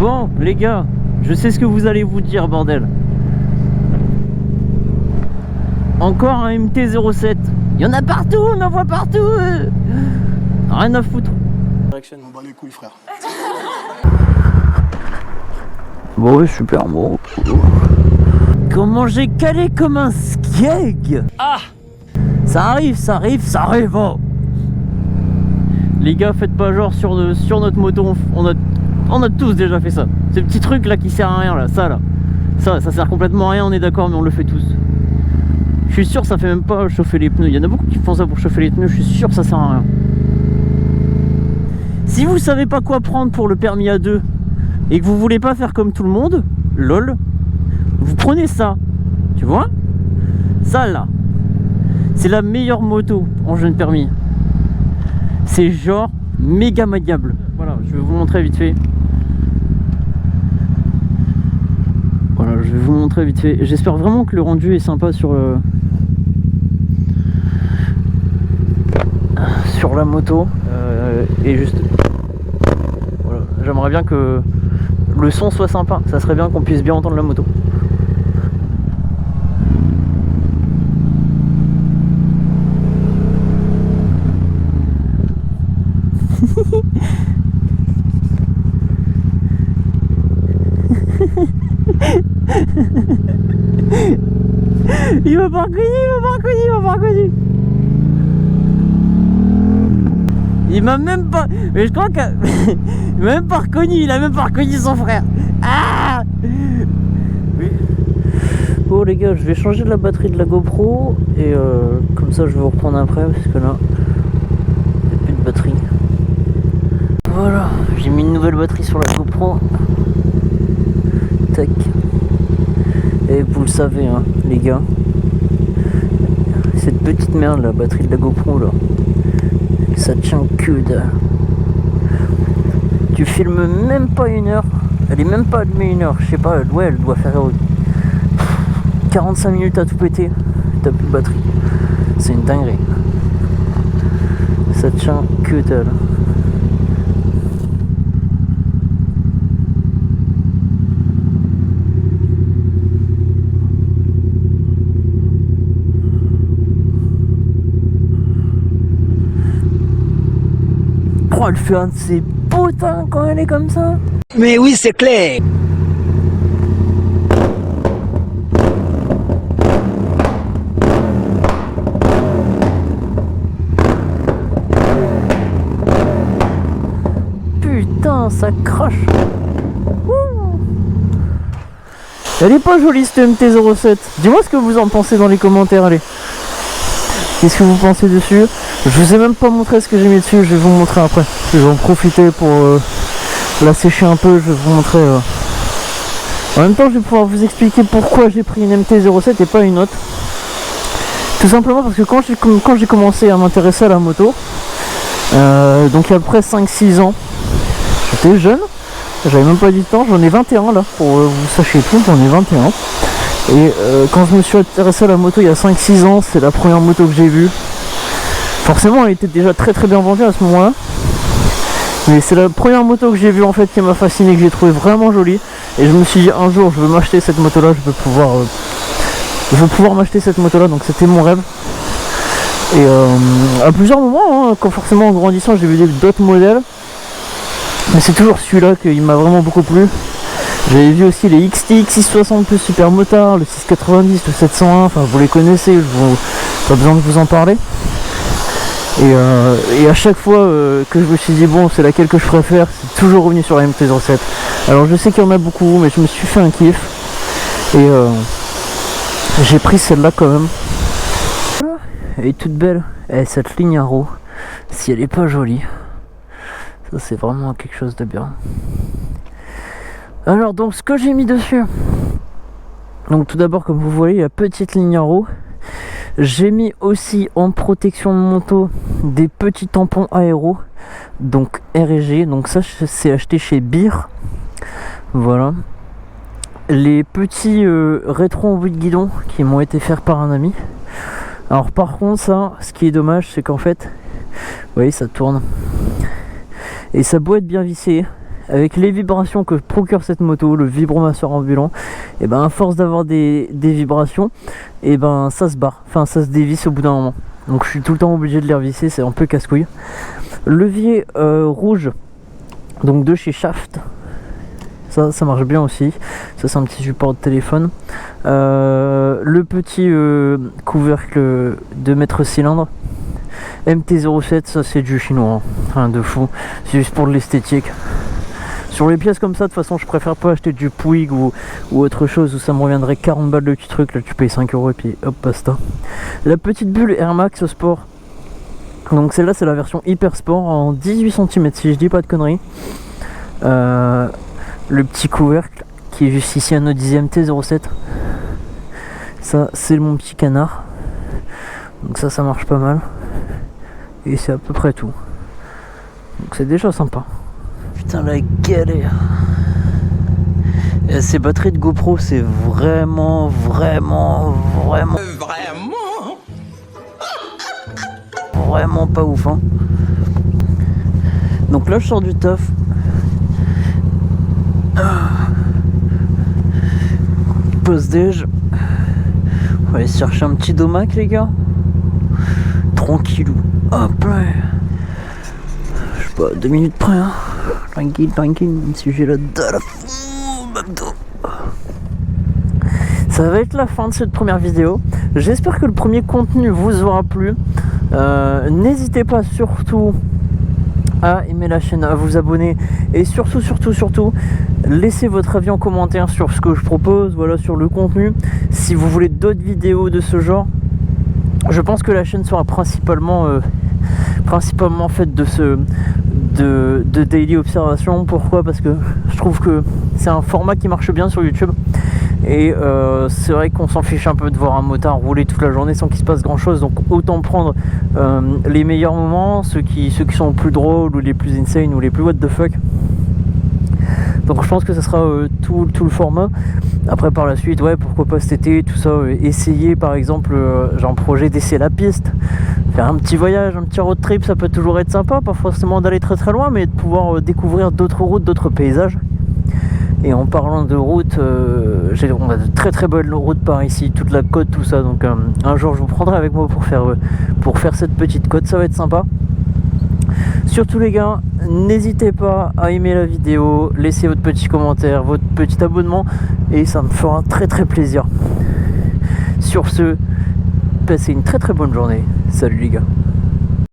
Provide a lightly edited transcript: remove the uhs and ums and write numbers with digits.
Bon, les gars, je sais ce que vous allez vous dire, bordel. Encore un MT-07. Il y en a partout, on en voit partout. Rien à foutre. On bat les couilles, frère. Bon, ouais, super, bon. Comment j'ai calé comme un skieg. Ah, ça arrive, oh. Les gars, faites pas genre sur notre moto, on a tous déjà fait ça. Ce petit truc là qui sert à rien là, ça sert complètement à rien, on est d'accord, mais on le fait tous. Je suis sûr ça fait même pas chauffer les pneus. Il y en a beaucoup qui font ça pour chauffer les pneus, je suis sûr que ça sert à rien. Si vous savez pas quoi prendre pour le permis A2 et que vous voulez pas faire comme tout le monde, lol, vous prenez ça, tu vois. Ça là, c'est la meilleure moto en jeune permis. C'est genre méga maniable. Voilà, je vais vous montrer vite fait. Voilà, je vais vous montrer vite fait. J'espère vraiment que le rendu est sympa sur la moto. Et juste, voilà, j'aimerais bien que le son soit sympa. Ça serait bien qu'on puisse bien entendre la moto. Il m'a pas reconnu. Il m'a même pas... Mais je crois qu'il m'a même pas reconnu, il a même pas reconnu son frère. Ah. Bon les gars, je vais changer la batterie de la GoPro et comme ça je vais vous reprendre après parce que là, il n'y a plus de batterie. Voilà, j'ai mis une nouvelle batterie sur la GoPro. Tac. Et vous le savez hein, les gars, cette petite merde la batterie de la GoPro là, ça tient que dalle. Tu filmes même pas 1 heure, elle est même pas allumée 1 heure, je sais pas, ouais elle doit faire 45 minutes à tout péter, t'as plus de batterie, c'est une dinguerie. Ça tient que dalle. Oh, elle fait un de ses potins quand elle est comme ça. Mais oui, c'est clair. Putain, ça crache. Ouh. Elle est pas jolie cette MT-07. Dis-moi ce que vous en pensez dans les commentaires, allez. Qu'est-ce que vous pensez dessus? Je vous ai même pas montré ce que j'ai mis dessus, je vais vous montrer après. Je vais en profiter pour la sécher un peu, je vais vous montrer. En même temps, je vais pouvoir vous expliquer pourquoi j'ai pris une MT-07 et pas une autre. Tout simplement parce que quand j'ai commencé à m'intéresser à la moto, donc il y a à peu près 5-6 ans, j'étais jeune, j'avais même pas 18 ans, j'en ai 21 là, pour vous sachiez tout, j'en ai 21. Et quand je me suis intéressé à la moto il y a 5-6 ans, c'est la première moto que j'ai vue. Forcément elle était déjà très bien vendue à ce moment là, mais c'est la première moto que j'ai vue en fait qui m'a fasciné, que j'ai trouvé vraiment jolie. Et je me suis dit un jour je veux m'acheter cette moto là, je veux pouvoir m'acheter cette moto là, donc c'était mon rêve. Et à plusieurs moments hein, quand forcément en grandissant j'ai vu d'autres modèles, mais c'est toujours celui-là qui m'a vraiment beaucoup plu. J'avais vu aussi les XTX 660 plus Super Motard, le 690, le 701, enfin vous les connaissez, pas besoin de vous en parler. Et à chaque fois que je me suis dit bon c'est laquelle que je préfère, c'est toujours revenu sur la MT-07. Alors je sais qu'il y en a beaucoup, mais je me suis fait un kiff et j'ai pris celle-là quand même. Elle est toute belle. Et cette ligne à roues, si elle est pas jolie, ça c'est vraiment quelque chose de bien. Alors donc ce que j'ai mis dessus, donc tout d'abord comme vous voyez la petite ligne à roues. J'ai mis aussi en protection de moto des petits tampons aéro, donc R&G, donc ça c'est acheté chez Beer. Voilà. Les petits rétro en bout de guidon qui m'ont été faits par un ami. Alors par contre ça, ce qui est dommage c'est qu'en fait, vous voyez ça tourne. Et ça doit être bien vissé, avec les vibrations que procure cette moto, le vibromasseur ambulant, et ben à force d'avoir des vibrations, et ben ça se barre, enfin ça se dévisse au bout d'un moment. Donc je suis tout le temps obligé de les revisser, c'est un peu casse-couille. Levier rouge, donc de chez Shaft. Ça marche bien aussi. Ça c'est un petit support de téléphone. Le petit couvercle de mètre cylindre MT-07, ça c'est du chinois, hein. Rien de fou. C'est juste pour de l'esthétique. Sur les pièces comme ça, de toute façon, je préfère pas acheter du Puig ou autre chose où ça me reviendrait 40 balles le petit truc. Là, tu payes 5 € et puis hop, basta. La petite bulle Air Max Sport. Donc celle-là, c'est la version Hyper Sport en 18 cm si je dis pas de conneries. Le petit couvercle qui est juste ici un Audi MT-07. Ça c'est mon petit canard. Donc ça marche pas mal. Et c'est à peu près tout. Donc c'est déjà sympa. Putain la galère. Et ces batteries de GoPro c'est vraiment pas ouf hein. Donc là je sors du taf. Post-déj. On va aller chercher un petit domac les gars. Tranquillou. Hop là. Je sais pas, 2 minutes près hein. Tranquille, même si j'ai la dalle à fond, McDo. Ça va être la fin de cette première vidéo. J'espère que le premier contenu vous aura plu. N'hésitez pas surtout à aimer la chaîne, à vous abonner et surtout laissez votre avis en commentaire sur ce que je propose, voilà, sur le contenu. Si vous voulez d'autres vidéos de ce genre, je pense que la chaîne sera principalement faite de daily observation. Pourquoi? Parce que je trouve que c'est un format qui marche bien sur YouTube. Et c'est vrai qu'on s'en fiche un peu de voir un motard rouler toute la journée sans qu'il se passe grand chose, donc autant prendre les meilleurs moments, ceux qui sont le plus drôles ou les plus insane ou les plus what the fuck. Donc je pense que ça sera tout le format. Après par la suite, ouais, pourquoi pas cet été, tout ça, essayer par exemple, j'ai un projet d'essayer la piste, faire un petit voyage, un petit road trip, ça peut toujours être sympa, pas forcément d'aller très loin, mais de pouvoir découvrir d'autres routes, d'autres paysages. Et en parlant de route, on a de très belles routes par ici, toute la côte, tout ça. Donc un jour je vous prendrai avec moi pour faire cette petite côte, ça va être sympa. Surtout les gars, n'hésitez pas à aimer la vidéo, laissez votre petit commentaire, votre petit abonnement, et ça me fera très plaisir. Sur ce, passez une très bonne journée. Salut les gars.